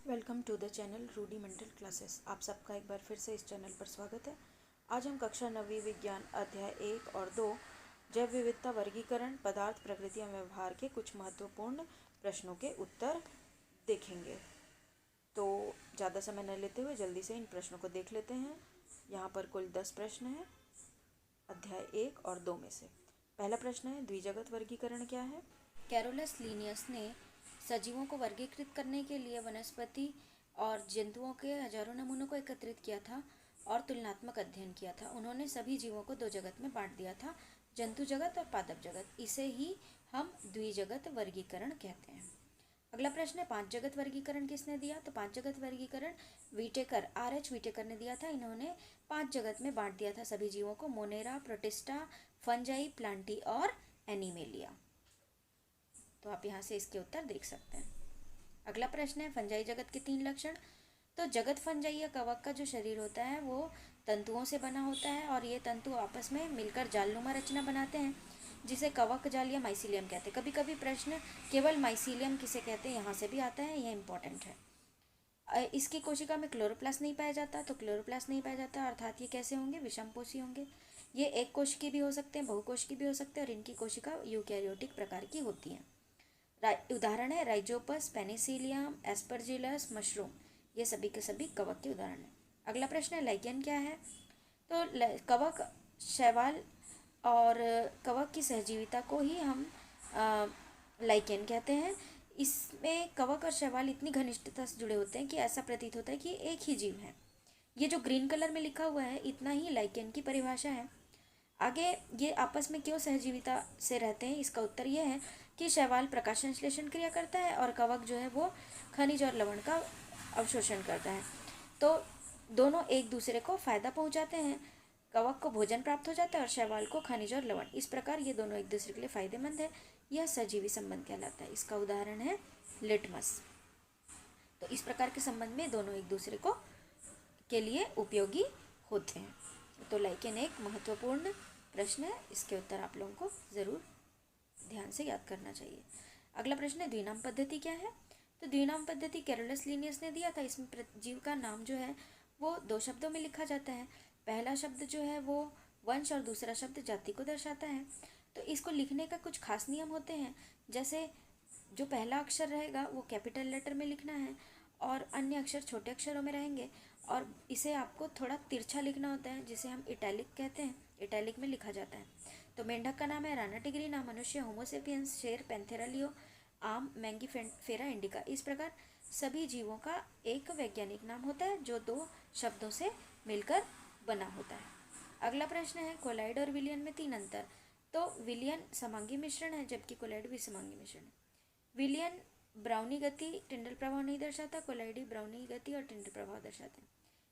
Welcome to the channel Rudimental Classes. आप सबका एक बार फिर से इस चैनल पर स्वागत है। आज हम कक्षा 9वीं विज्ञान अध्याय 1 और 2 जैव विविधता वर्गीकरण पदार्थ प्रकृति एवं व्यवहार के कुछ महत्वपूर्ण प्रश्नों के उत्तर देखेंगे। तो ज़्यादा समय न लेते हुए जल्दी से इन प्रश्नों को देख लेते हैं। यहाँ पर कुल 10 प्रश्न हैं अध्याय 1 और 2 में से। पहला प्रश्न है, द्विजगत वर्गीकरण क्या है? कैरोलस लीनियस ने सजीवों को वर्गीकृत करने के लिए वनस्पति और जंतुओं के हजारों नमूनों को एकत्रित किया था और तुलनात्मक अध्ययन किया था। उन्होंने सभी जीवों को दो जगत में बांट दिया था, जंतु जगत और पादप जगत। इसे ही हम द्विजगत वर्गीकरण कहते हैं। अगला प्रश्न है, पांच जगत वर्गीकरण किसने दिया? तो पांच जगत वर्गीकरण वीटेकर, R.H. वीटेकर ने दिया था। इन्होंने पांच जगत में बांट दिया था सभी जीवों को, मोनेरा, प्रोटिस्टा, फंजाई, प्लांटी और एनिमेलिया। तो आप यहाँ से इसके उत्तर देख सकते हैं। अगला प्रश्न है, फंजाई जगत के 3 लक्षण। तो जगत फंजाई या कवक का जो शरीर होता है वो तंतुओं से बना होता है और ये तंतु आपस में मिलकर जालनुमा रचना बनाते हैं जिसे कवक जाल या माइसीलियम कहते हैं। कभी कभी प्रश्न केवल माइसीलियम किसे कहते हैं यहाँ से भी आता है, यह इंपॉर्टेंट है। इसकी कोशिका में क्लोरोप्लास्ट नहीं पाया जाता, तो क्लोरोप्लास्ट नहीं पाया जाता अर्थात ये कैसे होंगे? विषमपोषी होंगे। ये एक कोश की भी हो सकते हैं, बहुकोश की भी हो सकते हैं और इनकी कोशिका यूकैरियोटिक प्रकार की होती हैं। उदाहरण है राइजोपस, पेनिसिलियम, एस्परजिलस, मशरूम। ये सभी के सभी कवक के उदाहरण हैं। अगला प्रश्न है, लाइकेन क्या है? तो कवक, शैवाल और कवक की सहजीविता को ही हम लाइकेन कहते हैं। इसमें कवक और शैवाल इतनी घनिष्ठता से जुड़े होते हैं कि ऐसा प्रतीत होता है कि एक ही जीव है। ये जो ग्रीन कलर में लिखा हुआ है इतना ही लाइकेन की परिभाषा है। आगे ये आपस में क्यों सहजीविता से रहते हैं, इसका उत्तर यह है कि शैवाल प्रकाश संश्लेषण क्रिया करता है और कवक जो है वो खनिज और लवण का अवशोषण करता है। तो दोनों एक दूसरे को फायदा पहुंचाते हैं। कवक को भोजन प्राप्त हो जाता है और शैवाल को खनिज और लवण। इस प्रकार ये दोनों एक दूसरे के लिए फायदेमंद है। यह सजीवी संबंध कहलाता है। इसका उदाहरण है लिटमस। तो इस प्रकार के संबंध में दोनों एक दूसरे को के लिए उपयोगी होते हैं। तो लाइकेन एक महत्वपूर्ण प्रश्न है, इसके उत्तर आप लोगों को ज़रूर ध्यान से याद करना चाहिए। अगला प्रश्न है, द्विनाम पद्धति क्या है? तो द्विनाम पद्धति कैरोलस लीनियस ने दिया था। इसमें जीव का नाम जो है वो 2 शब्दों में लिखा जाता है। पहला शब्द जो है वो वंश और दूसरा शब्द जाति को दर्शाता है। तो इसको लिखने का कुछ खास नियम होते हैं, जैसे जो पहला अक्षर रहेगा वो कैपिटल लेटर में लिखना है और अन्य अक्षर छोटे अक्षरों में रहेंगे और इसे आपको थोड़ा तिरछा लिखना होता है जिसे हम इटैलिक कहते हैं। इटैलिक में लिखा जाता है। तो मेंढक का नाम है राना टिग्रीना, मनुष्य होमोसेपियंस, शेर पैंथेरा लियो, आम मैंगीफेरा इंडिका। इस प्रकार सभी जीवों का एक वैज्ञानिक नाम होता है जो 2 शब्दों से मिलकर बना होता है। अगला प्रश्न है, कोलाइड और विलियन में 3 अंतर। तो विलियन समांगी मिश्रण है जबकि कोलाइड भी समांगी मिश्रण है। विलियन ब्राउनी गति टिंडल प्रभाव नहीं दर्शाता, कोलाइडी ब्राउनी गति और टिंडल प्रभाव दर्शाते हैं।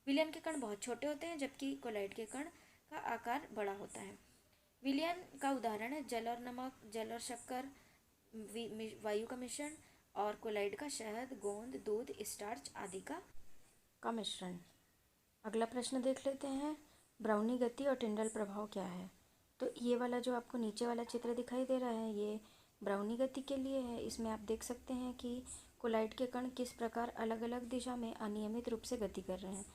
विलियन के कण बहुत छोटे होते हैं जबकि कोलाइड के कण का आकार बड़ा होता है। विलियन का उदाहरण है जल और नमक, जल और शक्कर, वायु का मिश्रण और कोलाइड का शहद, गोंद, दूध, स्टार्च आदि का मिश्रण। अगला प्रश्न देख लेते हैं, ब्राउनी गति और टिंडल प्रभाव क्या है? तो ये वाला जो आपको नीचे वाला चित्र दिखाई दे रहा है ये ब्राउनी गति के लिए है। इसमें आप देख सकते हैं कि कोलाइड के कण किस प्रकार अलग अलग दिशा में अनियमित रूप से गति कर रहे हैं।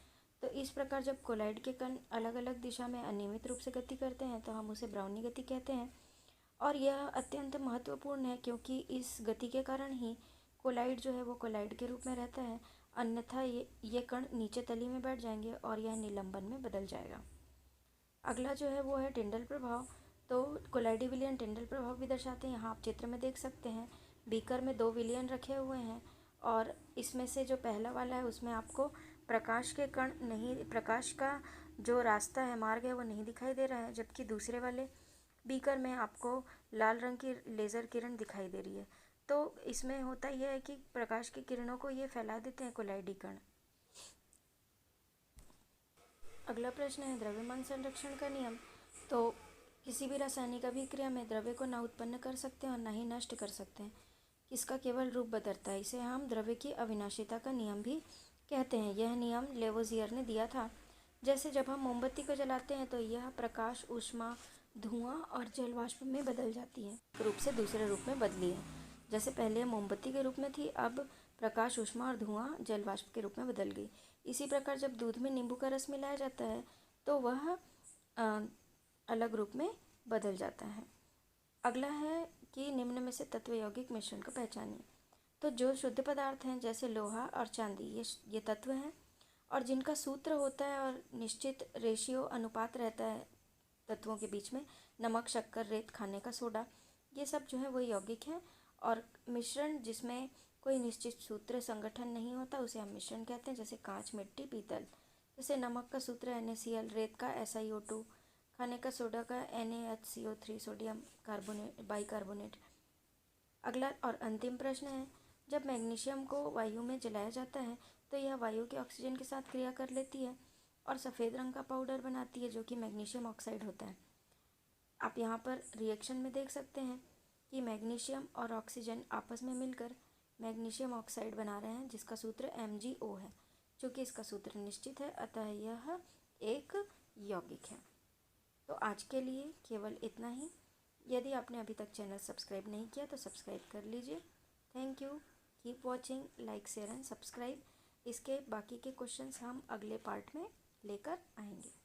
तो इस प्रकार जब कोलाइड के कण अलग अलग दिशा में अनियमित रूप से गति करते हैं तो हम उसे ब्राउनी गति कहते हैं। और यह अत्यंत महत्वपूर्ण है क्योंकि इस गति के कारण ही कोलाइड जो है वो कोलाइड के रूप में रहता है, अन्यथा ये कण नीचे तली में बैठ जाएंगे और यह निलंबन में बदल जाएगा। अगला जो है वो है टिंडल प्रभाव। तो कोलाइडी विलियन टिंडल प्रभाव भी दर्शाते हैं। यहाँ आप चित्र में देख सकते हैं बीकर में 2 विलियन रखे हुए हैं और इसमें से जो पहला वाला है उसमें आपको प्रकाश के कण नहीं, प्रकाश का जो रास्ता है, मार्ग है, वो नहीं दिखाई दे रहा है, जबकि दूसरे वाले बीकर में आपको लाल रंग की लेज़र किरण दिखाई दे रही है। तो इसमें होता यह है कि प्रकाश की किरणों को ये फैला देते हैं कोलाइडी कण। अगला प्रश्न है, द्रव्यमान संरक्षण का नियम। तो किसी भी रासायनिक अभिक्रिया में द्रव्य को ना उत्पन्न कर सकते हैं और ना ही नष्ट कर सकते हैं, इसका केवल रूप बदलता है। इसे हम द्रव्य की अविनाशिता का नियम भी कहते हैं। यह नियम लेवोजियर ने दिया था। जैसे जब हम मोमबत्ती को जलाते हैं तो यह प्रकाश, ऊष्मा, धुआं और जल वाष्प में बदल जाती है, रूप से दूसरे रूप में बदली है। जैसे पहले मोमबत्ती के रूप में थी, अब प्रकाश, ऊष्मा और धुआं जल वाष्प के रूप में बदल गई। इसी प्रकार जब दूध में नींबू का रस मिलाया जाता है तो वह अलग रूप में बदल जाता है। अगला है कि निम्न में से तत्व यौगिक मिश्रण को पहचानिए। तो जो शुद्ध पदार्थ हैं जैसे लोहा और चांदी, ये तत्व हैं और जिनका सूत्र होता है और निश्चित रेशियो अनुपात रहता है तत्वों के बीच में, नमक, शक्कर, रेत, खाने का सोडा, ये सब जो है वो यौगिक हैं। और मिश्रण जिसमें कोई निश्चित सूत्र संगठन नहीं होता उसे हम मिश्रण कहते हैं, जैसे कांच, मिट्टी, पीतल। जैसे नमक का सूत्र NaCl, रेत का SiO2, खाने का सोडा का NaHCO3, सोडियम बाइकार्बोनेट। अगला और अंतिम प्रश्न है, जब मैग्नीशियम को वायु में जलाया जाता है तो यह वायु के ऑक्सीजन के साथ क्रिया कर लेती है और सफ़ेद रंग का पाउडर बनाती है जो कि मैग्नीशियम ऑक्साइड होता है। आप यहाँ पर रिएक्शन में देख सकते हैं कि मैग्नीशियम और ऑक्सीजन आपस में मिलकर मैग्नीशियम ऑक्साइड बना रहे हैं जिसका सूत्र MgO है। चूँकि इसका सूत्र निश्चित है अतः यह एक यौगिक है। तो आज के लिए केवल इतना ही। यदि आपने अभी तक चैनल सब्सक्राइब नहीं किया तो सब्सक्राइब कर लीजिए। Thank you, keep watching, like, share and subscribe. इसके बाकी के क्वेश्चंस हम अगले पार्ट में लेकर आएंगे।